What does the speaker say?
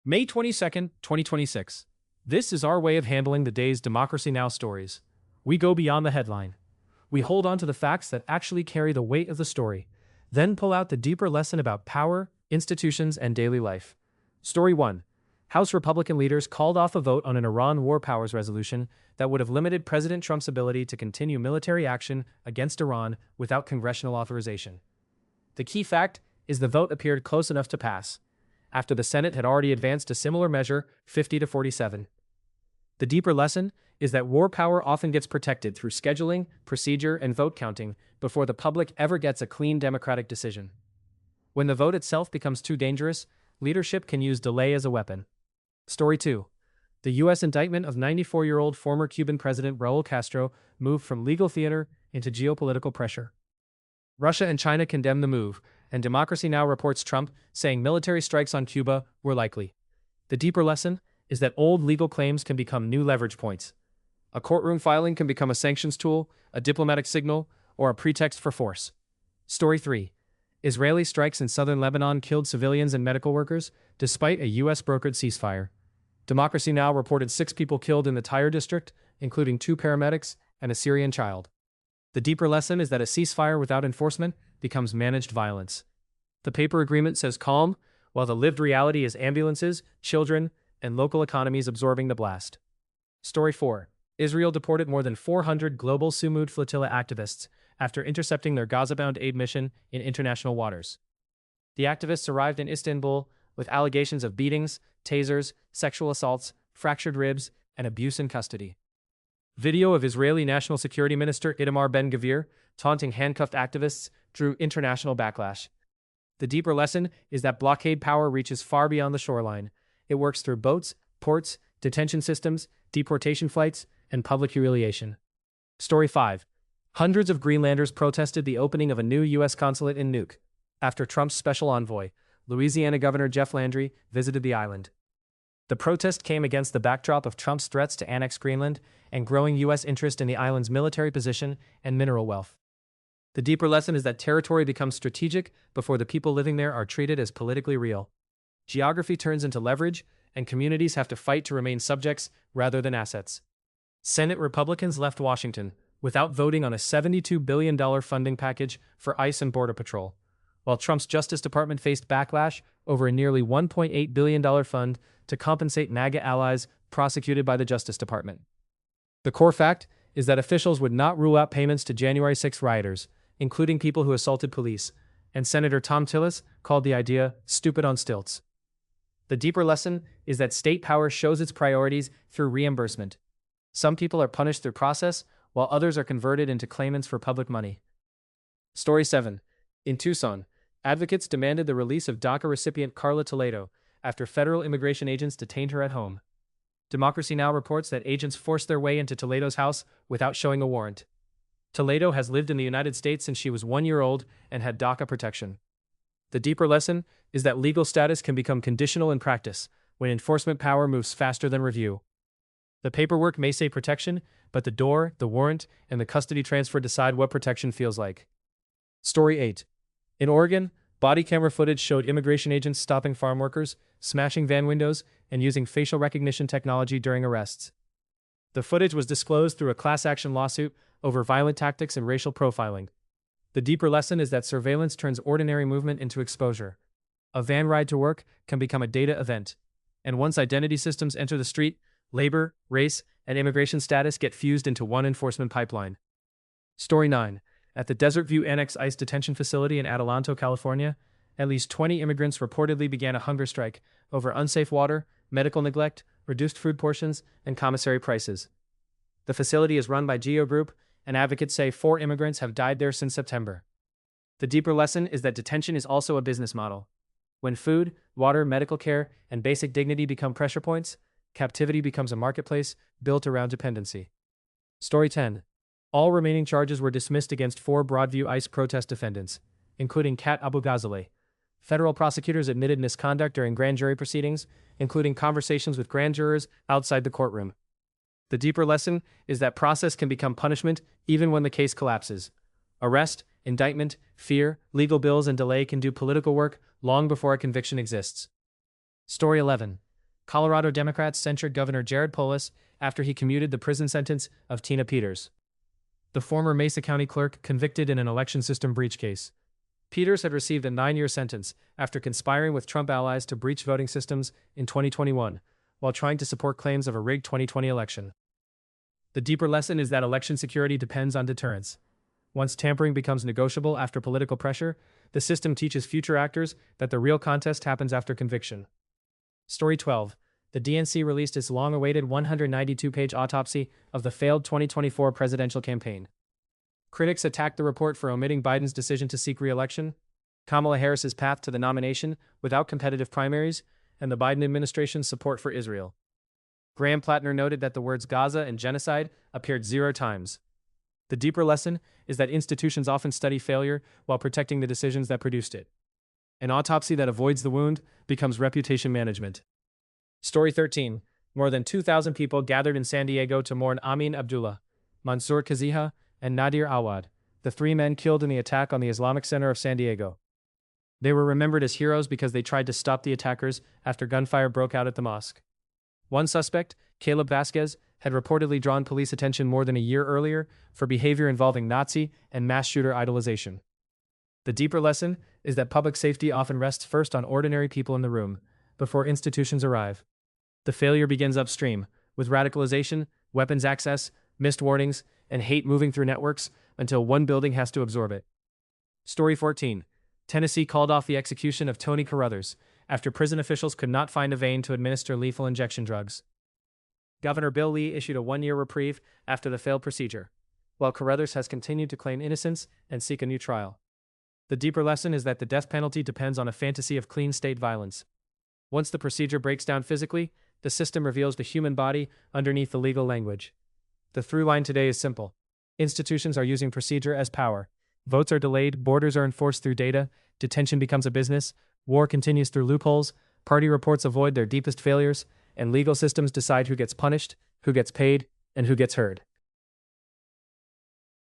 May 22nd, 2026. This is our way of handling the day's Democracy Now! Stories. We go beyond the headline. We hold on to the facts that actually carry the weight of the story, then pull out the deeper lesson about power, institutions, and daily life. Story 1. House Republican leaders called off a vote on an Iran war powers resolution that would have limited President Trump's ability to continue military action against Iran without congressional authorization. The key fact is the vote appeared close enough to pass, after the Senate had already advanced a similar measure, 50 to 47. The deeper lesson is that war power often gets protected through scheduling, procedure, and vote counting before the public ever gets a clean democratic decision. When the vote itself becomes too dangerous, leadership can use delay as a weapon. Story 2. The U.S. indictment of 94-year-old former Cuban President Raul Castro moved from legal theater into geopolitical pressure. Russia and China condemn the move, and Democracy Now! Reports Trump saying military strikes on Cuba were likely. The deeper lesson is that old legal claims can become new leverage points. A courtroom filing can become a sanctions tool, a diplomatic signal, or a pretext for force. Story 3. Israeli strikes in southern Lebanon killed civilians and medical workers, despite a U.S.-brokered ceasefire. Democracy Now! Reported 6 people killed in the Tyre district, including 2 paramedics and a Syrian child. The deeper lesson is that a ceasefire without enforcement becomes managed violence. The paper agreement says calm, while the lived reality is ambulances, children, and local economies absorbing the blast. Story 4. Israel deported more than 400 global Sumud flotilla activists after intercepting their Gaza-bound aid mission in international waters. The activists arrived in Istanbul with allegations of beatings, tasers, sexual assaults, fractured ribs, and abuse in custody. Video of Israeli National Security Minister Itamar Ben-Gvir taunting handcuffed activists drew international backlash. The deeper lesson is that blockade power reaches far beyond the shoreline. It works through boats, ports, detention systems, deportation flights, and public humiliation. Story 5. Hundreds of Greenlanders protested the opening of a new U.S. consulate in Nuuk after Trump's special envoy, Louisiana Governor Jeff Landry, visited the island. The protest came against the backdrop of Trump's threats to annex Greenland and growing U.S. interest in the island's military position and mineral wealth. The deeper lesson is that territory becomes strategic before the people living there are treated as politically real. Geography turns into leverage, and communities have to fight to remain subjects rather than assets. Senate Republicans left Washington without voting on a $72 billion funding package for ICE and Border Patrol, while Trump's Justice Department faced backlash over a nearly $1.8 billion fund to compensate MAGA allies prosecuted by the Justice Department. The core fact is that officials would not rule out payments to January 6 rioters, including people who assaulted police, and Senator Tom Tillis called the idea stupid on stilts. The deeper lesson is that state power shows its priorities through reimbursement. Some people are punished through process, while others are converted into claimants for public money. Story 7. In Tucson, advocates demanded the release of DACA recipient Carla Toledo after federal immigration agents detained her at home. Democracy Now! Reports that agents forced their way into Toledo's house without showing a warrant. Toledo has lived in the United States since she was 1 year old and had DACA protection. The deeper lesson is that legal status can become conditional in practice when enforcement power moves faster than review. The paperwork may say protection, but the door, the warrant, and the custody transfer decide what protection feels like. Story 8. In Oregon, body camera footage showed immigration agents stopping farm workers, smashing van windows, and using facial recognition technology during arrests. The footage was disclosed through a class action lawsuit over violent tactics and racial profiling. The deeper lesson is that surveillance turns ordinary movement into exposure. A van ride to work can become a data event, and once identity systems enter the street, labor, race, and immigration status get fused into one enforcement pipeline. Story 9. At the Desert View Annex ICE detention facility in Adelanto, California, at least 20 immigrants reportedly began a hunger strike over unsafe water, medical neglect, reduced food portions, and commissary prices. The facility is run by Geo Group, and advocates say 4 immigrants have died there since September. The deeper lesson is that detention is also a business model. When food, water, medical care, and basic dignity become pressure points, captivity becomes a marketplace built around dependency. Story 10. All remaining charges were dismissed against 4 Broadview ICE protest defendants, including Kat Abu Ghazaleh. Federal prosecutors admitted misconduct during grand jury proceedings, including conversations with grand jurors outside the courtroom. The deeper lesson is that process can become punishment even when the case collapses. Arrest, indictment, fear, legal bills, and delay can do political work long before a conviction exists. Story 11. Colorado Democrats censured Governor Jared Polis after he commuted the prison sentence of Tina Peters, the former Mesa County clerk convicted in an election system breach case. Peters had received a 9-year sentence after conspiring with Trump allies to breach voting systems in 2021, while trying to support claims of a rigged 2020 election. The deeper lesson is that election security depends on deterrence. Once tampering becomes negotiable after political pressure, the system teaches future actors that the real contest happens after conviction. Story 12. The DNC released its long-awaited 192-page autopsy of the failed 2024 presidential campaign. Critics attacked the report for omitting Biden's decision to seek re-election, Kamala Harris's path to the nomination without competitive primaries, and the Biden administration's support for Israel. Graham Plattner noted that the words Gaza and genocide appeared 0 times. The deeper lesson is that institutions often study failure while protecting the decisions that produced it. An autopsy that avoids the wound becomes reputation management. Story 13. More than 2,000 people gathered in San Diego to mourn Amin Abdullah, Mansour Kaziha, and Nadir Awad, the 3 men killed in the attack on the Islamic Center of San Diego. They were remembered as heroes because they tried to stop the attackers after gunfire broke out at the mosque. One suspect, Caleb Vasquez, had reportedly drawn police attention more than a year earlier for behavior involving Nazi and mass shooter idolization. The deeper lesson is that public safety often rests first on ordinary people in the room, before institutions arrive. The failure begins upstream, with radicalization, weapons access, missed warnings, and hate moving through networks until one building has to absorb it. Story 14. Tennessee called off the execution of Tony Carruthers after prison officials could not find a vein to administer lethal injection drugs. Governor Bill Lee issued a 1-year reprieve after the failed procedure, while Carruthers has continued to claim innocence and seek a new trial. The deeper lesson is that the death penalty depends on a fantasy of clean state violence. Once the procedure breaks down physically, the system reveals the human body underneath the legal language. The through line today is simple. Institutions are using procedure as power. Votes are delayed, borders are enforced through data, detention becomes a business, war continues through loopholes, party reports avoid their deepest failures, and legal systems decide who gets punished, who gets paid, and who gets heard.